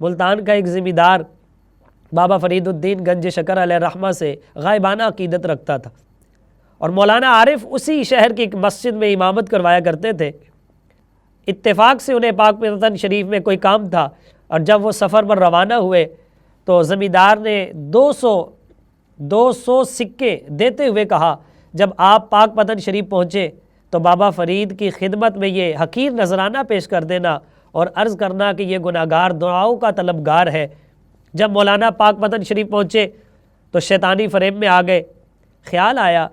ملتان کا ایک ذمہ دار بابا فرید الدین گنج شکر علیہ رحمہ سے غائبانہ عقیدت رکھتا تھا، اور مولانا عارف اسی شہر کی ایک مسجد میں امامت کروایا کرتے تھے۔ اتفاق سے انہیں پاک وطن شریف میں کوئی کام تھا، اور جب وہ سفر پر روانہ ہوئے تو زمیندار نے 200 سکے دیتے ہوئے کہا، جب آپ پاک وطن شریف پہنچے تو بابا فرید کی خدمت میں یہ حقیر نذرانہ پیش کر دینا اور عرض کرنا کہ یہ گناہگار دعاؤں کا طلبگار ہے۔ جب مولانا پاک وطن شریف پہنچے تو شیطانی فریب میں آ گئے۔ خیال آیا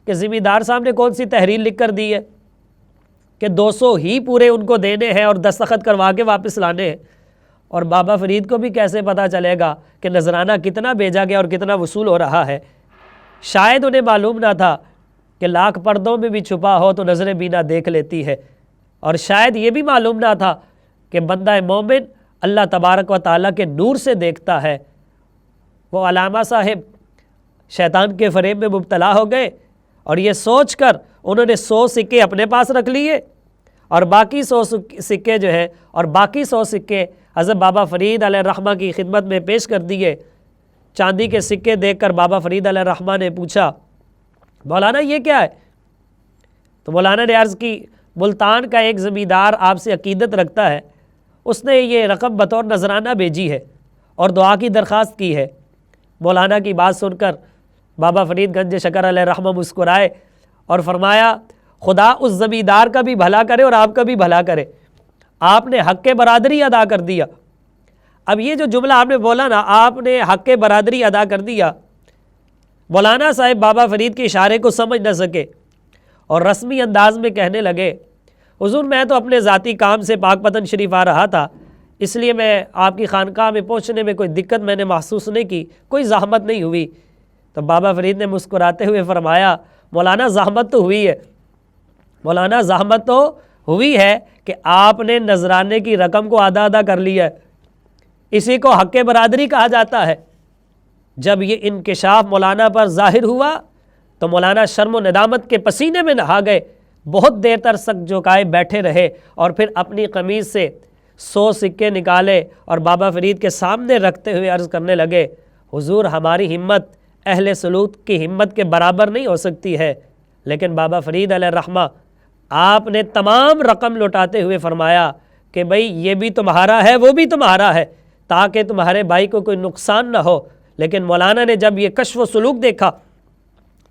کہ زمیندار صاحب نے کون سی تحریر لکھ کر دی ہے کہ 200 ہی پورے ان کو دینے ہیں اور دستخط کروا کے واپس لانے ہیں، اور بابا فرید کو بھی کیسے پتہ چلے گا کہ نذرانہ کتنا بھیجا گیا اور کتنا وصول ہو رہا ہے۔ شاید انہیں معلوم نہ تھا کہ لاکھ پردوں میں بھی چھپا ہو تو نظر بینا دیکھ لیتی ہے، اور شاید یہ بھی معلوم نہ تھا کہ بندہ مومن اللہ تبارک و تعالیٰ کے نور سے دیکھتا ہے۔ وہ علامہ صاحب شیطان کے فریب میں مبتلا ہو گئے، اور یہ سوچ کر انہوں نے 100 سکے اپنے پاس رکھ لیے، اور باقی 100 سکے جو ہے باقی 100 سکے حضرت بابا فرید علیہ الرحمہ کی خدمت میں پیش کر دیے۔ چاندی کے سکے دیکھ کر بابا فرید علیہ الرحمہ نے پوچھا، مولانا یہ کیا ہے؟ تو مولانا نے عرض کی، ملتان کا ایک زمیندار آپ سے عقیدت رکھتا ہے، اس نے یہ رقم بطور نذرانہ بھیجی ہے اور دعا کی درخواست کی ہے۔ مولانا کی بات سن کر بابا فرید گنج شکر علیہ الرحمہ مسکرائے اور فرمایا، خدا اس زمیندار کا بھی بھلا کرے اور آپ کا بھی بھلا کرے، آپ نے حق برادری ادا کر دیا۔ اب یہ جو جملہ آپ نے بولا نا، آپ نے حق برادری ادا کر دیا، مولانا صاحب بابا فرید کے اشارے کو سمجھ نہ سکے اور رسمی انداز میں کہنے لگے، حضور میں تو اپنے ذاتی کام سے پاک وطن شریف آ رہا تھا، اس لیے میں آپ کی خانقاہ میں پہنچنے میں کوئی دقت میں نے محسوس نہیں کی، کوئی زحمت نہیں ہوئی۔ تو بابا فرید نے مسکراتے ہوئے فرمایا، مولانا زحمت تو ہوئی ہے، مولانا زحمت تو ہوئی ہے کہ آپ نے نذرانے کی رقم کو ادا کر لیا ہے، اسی کو حق برادری کہا جاتا ہے۔ جب یہ انکشاف مولانا پر ظاہر ہوا تو مولانا شرم و ندامت کے پسینے میں نہا گئے، بہت دیر تک سک جھکائے بیٹھے رہے، اور پھر اپنی قمیض سے 100 سکے نکالے اور بابا فرید کے سامنے رکھتے ہوئے عرض کرنے لگے، حضور ہماری ہمت اہل سلوک کی ہمت کے برابر نہیں ہو سکتی ہے، لیکن بابا فرید علیہ الرحمہ آپ نے تمام رقم لوٹاتے ہوئے فرمایا کہ بھئی یہ بھی تمہارا ہے وہ بھی تمہارا ہے، تاکہ تمہارے بھائی کو کوئی نقصان نہ ہو۔ لیکن مولانا نے جب یہ کشف و سلوک دیکھا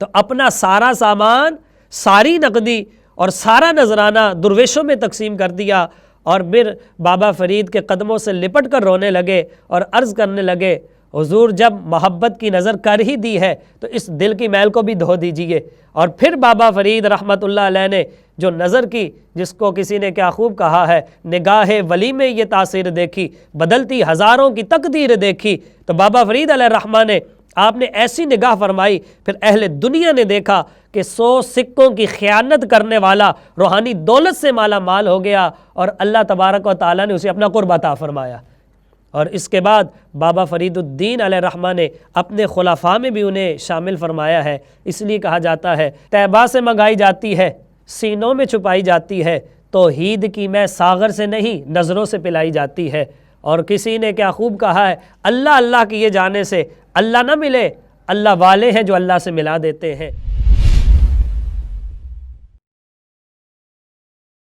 تو اپنا سارا سامان، ساری نقدی اور سارا نذرانہ درویشوں میں تقسیم کر دیا، اور پھر بابا فرید کے قدموں سے لپٹ کر رونے لگے اور عرض کرنے لگے، حضور جب محبت کی نظر کر ہی دی ہے تو اس دل کی میل کو بھی دھو دیجئے۔ اور پھر بابا فرید رحمت اللہ علیہ نے جو نظر کی، جس کو کسی نے کیا خوب کہا ہے، نگاہ ولی میں یہ تاثیر دیکھی، بدلتی ہزاروں کی تقدیر دیکھی، تو بابا فرید علیہ الرحمہ نے آپ نے ایسی نگاہ فرمائی، پھر اہل دنیا نے دیکھا کہ 100 سکوں کی خیانت کرنے والا روحانی دولت سے مالا مال ہو گیا، اور اللہ تبارک و تعالیٰ نے اسے اپنا قرب عطا فرمایا۔ اور اس کے بعد بابا فرید الدین علیہ الرحمہ نے اپنے خلفاء میں بھی انہیں شامل فرمایا ہے۔ اس لیے کہا جاتا ہے، طیبہ سے منگائی جاتی ہے، سینوں میں چھپائی جاتی ہے، توحید کی میں ساغر سے نہیں نظروں سے پلائی جاتی ہے۔ اور کسی نے کیا خوب کہا ہے، اللہ اللہ کیے جانے سے اللہ نہ ملے، اللہ والے ہیں جو اللہ سے ملا دیتے ہیں۔